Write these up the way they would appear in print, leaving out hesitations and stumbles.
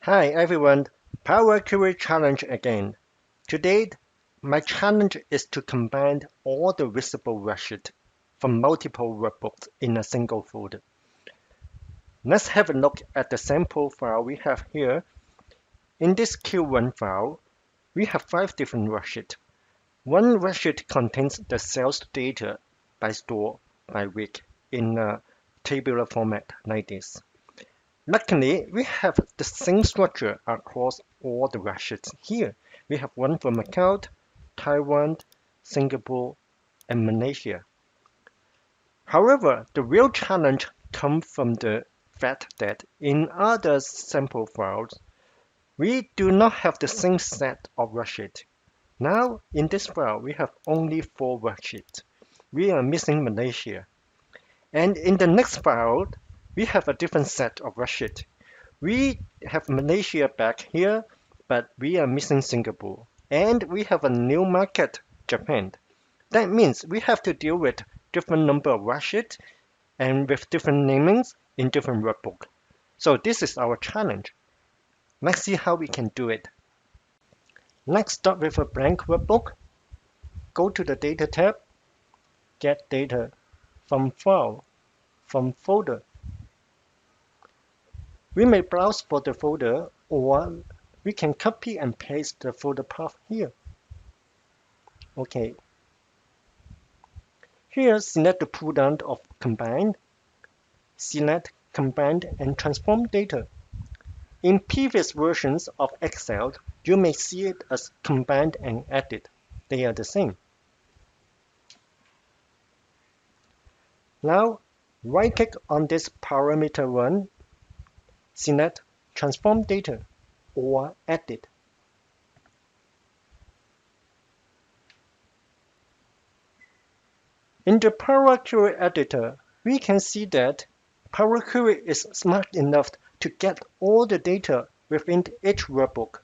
Hi everyone, Power Query Challenge again. Today, my challenge is to combine all the visible worksheets from multiple workbooks in a single folder. Let's have a look at the sample file we have here. In this Q1 file, we have 5 different worksheets. One worksheet contains the sales data by store, by week, in a tabular format like this. Luckily, we have the same structure across all the worksheets here. We have one for Macau, Taiwan, Singapore, and Malaysia. However, the real challenge comes from the fact that in other sample files, we do not have the same set of worksheets. Now, in this file, we have only 4 worksheets. We are missing Malaysia. And in the next file, we have a different set of worksheets. We have Malaysia back here, but we are missing Singapore. And we have a new market, Japan. That means we have to deal with different number of worksheets and with different namings in different workbook. So this is our challenge. Let's see how we can do it. Let's start with a blank workbook. Go to the Data tab, Get Data, from File, from Folder. We may browse for the folder, or we can copy and paste the folder path here. Okay. Here, select the pull-down of Combine. Select Combined and Transform Data. In previous versions of Excel, you may see it as Combined and Edit. They are the same. Now, right-click on this parameter one. Select Transform Data or Edit. In the Power Query editor, we can see that Power Query is smart enough to get all the data within each workbook.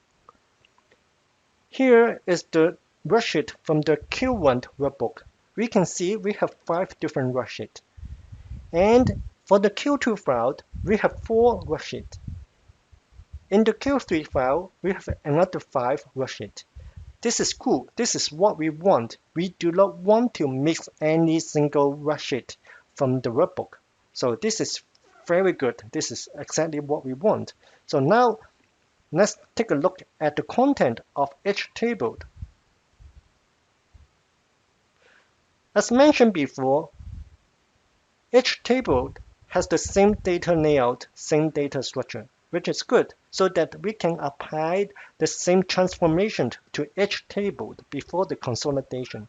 Here is the worksheet from the Q1 workbook. We can see we have 5 different worksheets. And for the Q2 file, we have 4 worksheets. In the Q3 file, we have another 5 worksheets. This is cool. This is what we want. We do not want to mix any single worksheet from the workbook. So this is very good. This is exactly what we want. So now let's take a look at the content of each table. As mentioned before, each table has the same data layout, same data structure, which is good, so that we can apply the same transformation to each table before the consolidation.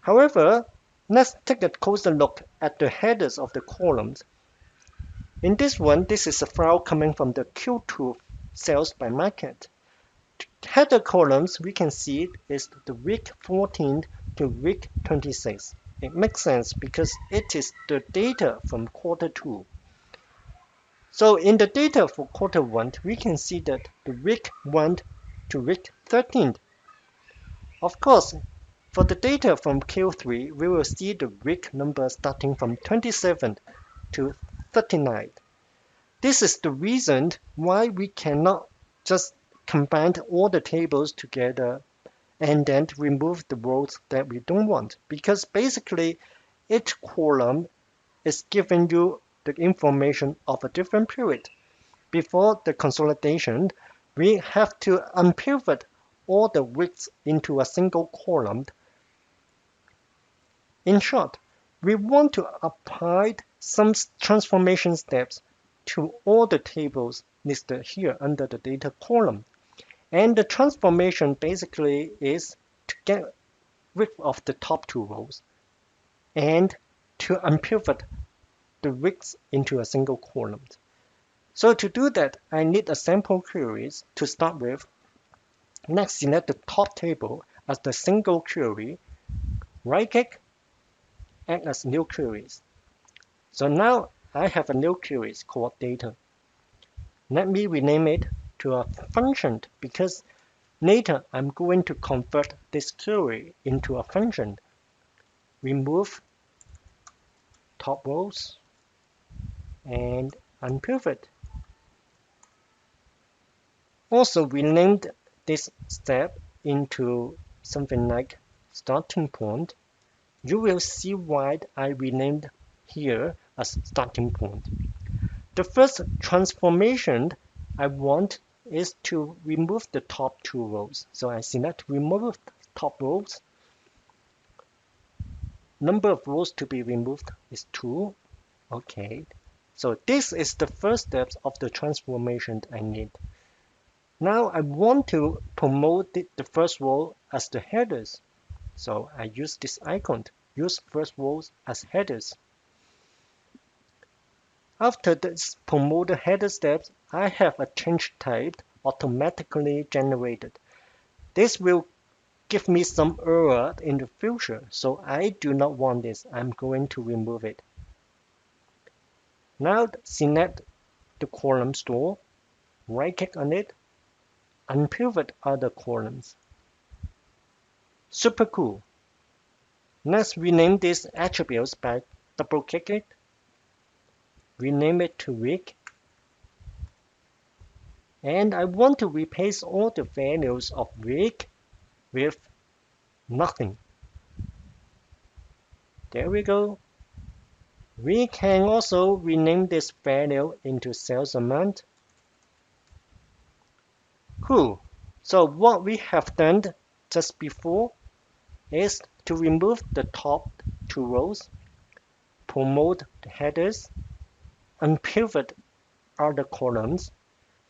However, let's take a closer look at the headers of the columns. In this one, this is a file coming from the Q2 sales by market. Header columns, we can see is the week 14 to week 26. It makes sense because it is the data from quarter 2. So in the data for quarter 1, we can see that the week 1 to week 13. Of course, for the data from Q3, we will see the week number starting from 27 to 39. This is the reason why we cannot just combine all the tables together and then remove the rows that we don't want, because basically each column is giving you the information of a different period. Before the consolidation, we have to unpivot all the weeks into a single column. In short, we want to apply some transformation steps to all the tables listed here under the data column. And the transformation basically is to get rid of the top 2 rows and to unpivot the weeks into a single column. So to do that, I need a sample queries to start with. Let's select the top table as the single query, right-click, add as new queries. So now I have a new query called data. Let me rename it to a function because later I'm going to convert this query into a function. Remove top rows and unpivot. Also, we named this step into something like starting point. You will see why I renamed here as starting point. The first transformation I want is to remove the top two rows. So I select remove top rows. Number of rows to be removed is 2. Okay. So this is the first step of the transformation I need. Now I want to promote the first row as the headers. So I use this icon, use first rows as headers. After this promote header steps, I have a change type automatically generated. This will give me some error in the future, so I do not want this. I'm going to remove it. Now select the column store, right click on it, unpivot other columns. Super cool. Let's rename these attributes by double click it, rename it to week, and I want to replace all the values of week with nothing. There we go. We can also rename this value into sales amount. Cool. So what we have done just before is to remove the top two rows, promote the headers, unpivot other columns,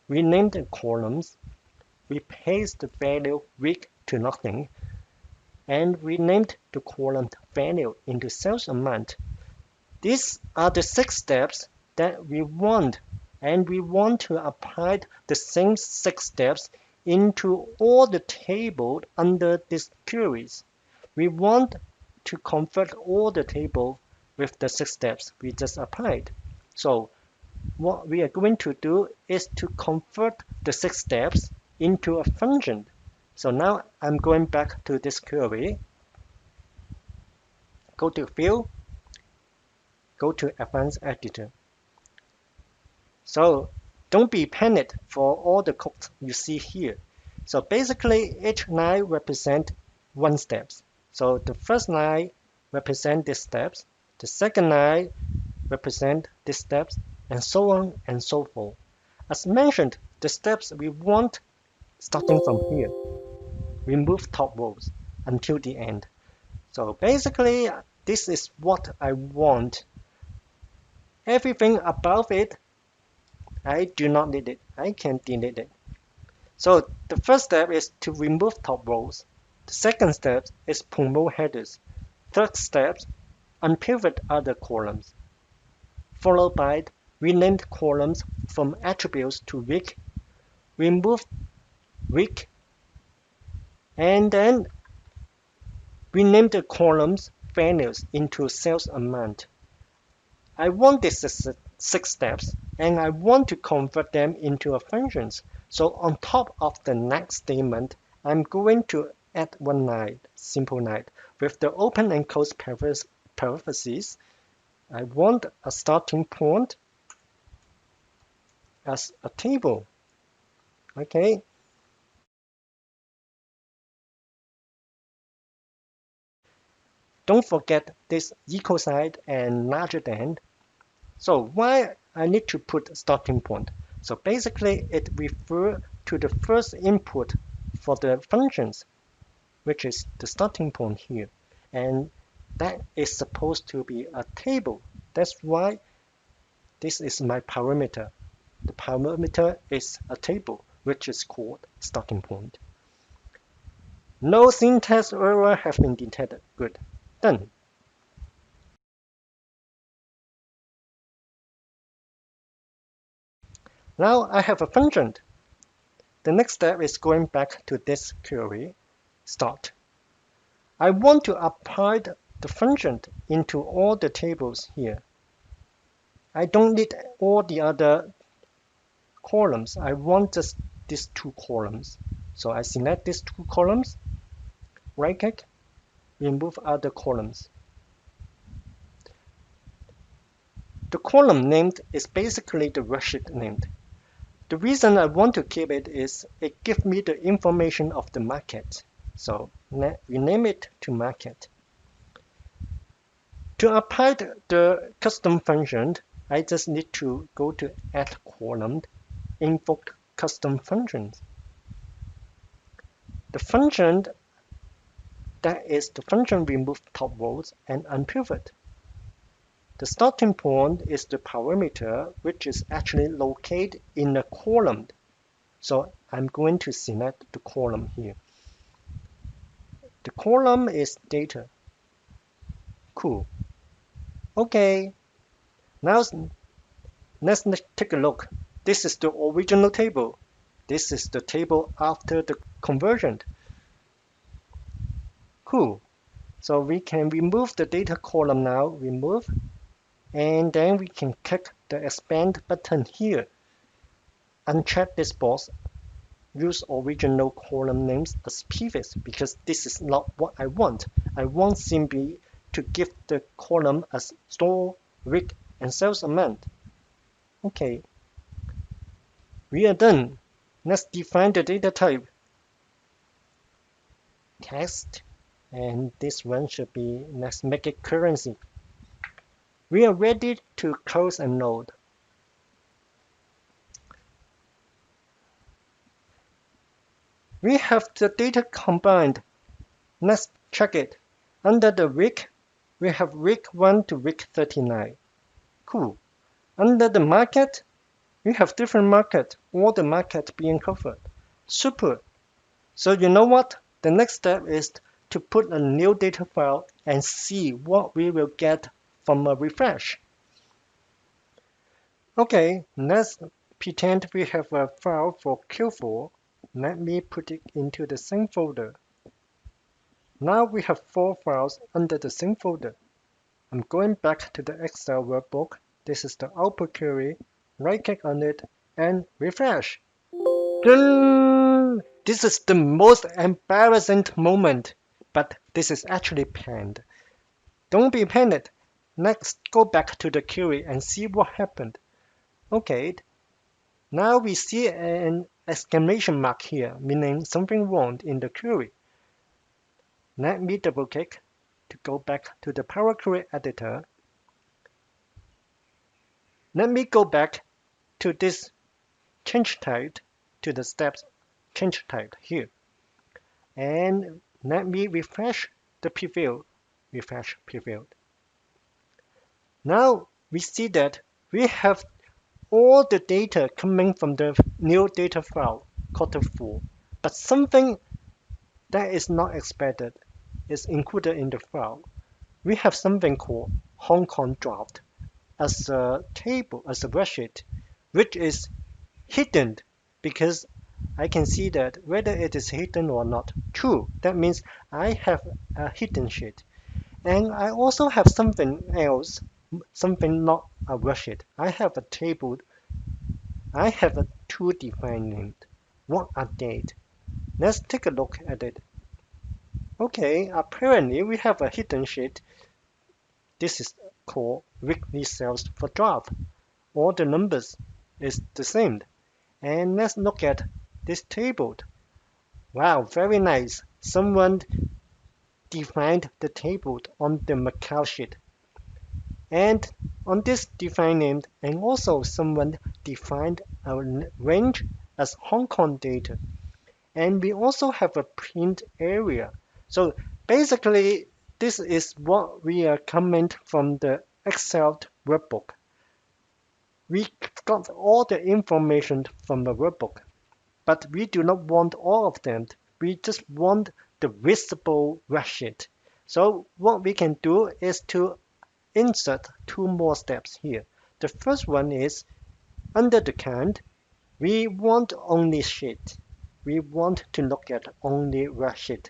rename the columns, replace the value week to nothing, and renamed the column value into sales amount. These are the 6 steps that we want, and we want to apply the same 6 steps into all the tables under these queries. We want to convert all the table with the 6 steps we just applied. So what we are going to do is to convert the 6 steps into a function. So now I'm going back to this query. Go to View, go to Advanced Editor. So don't be panicked for all the code you see here. So basically each line represents one step. So the first line represents these steps, the second line represents these steps, and so on and so forth. As mentioned, the steps we want starting from here, remove top rows until the end. So basically this is what I want. Everything above it, I do not need it. I can delete it. So the first step is to remove top rows. The second step is promote headers. Third step, unpivot other columns, followed by renamed columns from attributes to week, remove week, and then rename the columns values into sales amount. I want these 6 steps, and I want to convert them into a functions. So on top of the next statement, I'm going to add one line, simple line, with the open and close parentheses. I want a starting point as a table. Okay. Don't forget this equal sign and larger than. So why I need to put starting point? So basically it refers to the first input for the functions, which is the starting point here. And that is supposed to be a table. That's why this is my parameter. The parameter is a table, which is called starting point. No syntax error have been detected. Good. Done. Now I have a function. The next step is going back to this query, start. I want to apply the function into all the tables here. I don't need all the other columns. I want just these 2 columns. So I select these 2 columns, right click, remove other columns. The column named is basically the worksheet named. The reason I want to keep it is it gives me the information of the market. So rename it to market. To apply the custom function, I just need to go to add column, invoke custom functions. The function that is the function remove top rows and unpivot. The starting point is the parameter, which is actually located in a column. So I'm going to select the column here. The column is data. Cool. Okay. Now let's take a look. This is the original table. This is the table after the conversion. Cool. So we can remove the data column now. Remove. And then we can click the expand button here. Uncheck this box. Use original column names as previous because this is not what I want. I want simply to give the column as store, week, and sales amount. Okay. We are done. Let's define the data type. Text. And this one should be, let's make it currency. We are ready to close a node. We have the data combined. Let's check it. Under the week, we have week 1 to week 39. Cool. Under the market, we have different market, all the market being covered. Super. So you know what? The next step is to put a new data file and see what we will get from a refresh. Okay, let's pretend we have a file for Q4. Let me put it into the same folder. Now we have 4 files under the same folder. I'm going back to the Excel workbook. This is the output query. Right-click on it and refresh. This is the most embarrassing moment, but this is actually planned. Don't be panicked. Let's go back to the query and see what happened. Okay, now we see an exclamation mark here, meaning something wrong in the query. Let me double click to go back to the Power Query editor. Let me go back to this change type, to the steps change type here. And let me refresh the preview. Refresh preview. Now we see that we have all the data coming from the new data file, quarter 4. But something that is not expected is included in the file. We have something called Hong Kong draft as a table, as a worksheet, which is hidden because I can see that whether it is hidden or not. True, that means I have a hidden sheet. And I also have something else, something not a worksheet. I have a table. I have a two defined named. What are they? Let's take a look at it. Okay, apparently we have a hidden sheet. This is called weekly sales for draft. All the numbers is the same. And let's look at this table. Wow, very nice. Someone defined the table on the Macau sheet. And on this defined name, and also someone defined a range as Hong Kong data. And we also have a print area. So basically, this is what we are coming from the Excel workbook. We got all the information from the workbook, but we do not want all of them. We just want the visible worksheet. So what we can do is to insert 2 more steps here. The first one is under the count, we want only sheet. We want to look at only worksheet.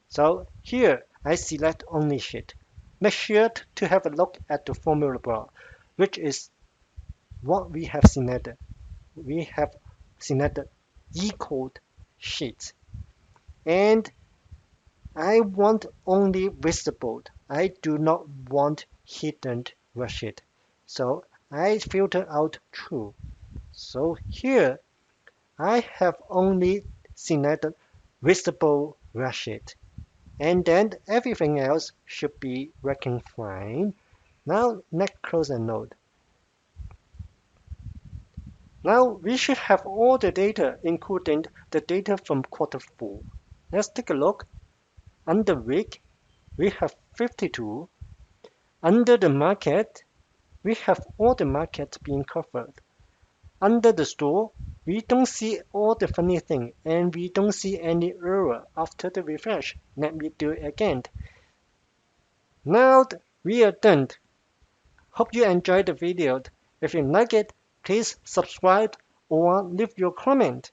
So here I select only sheet. Make sure to have a look at the formula bar, which is what we have selected. We have selected equaled sheet. And I want only visible. I do not want hidden worksheet. So I filter out true. So here I have only selected visible worksheet, and then everything else should be working fine. Now let's close a note. Now we should have all the data, including the data from quarter 4. Let's take a look. Under week, we have 52. Under the market, we have all the markets being covered. Under the store, we don't see all the funny thing and we don't see any error after the refresh. Let me do it again. Now we are done. Hope you enjoyed the video. If you like it, please subscribe or leave your comment.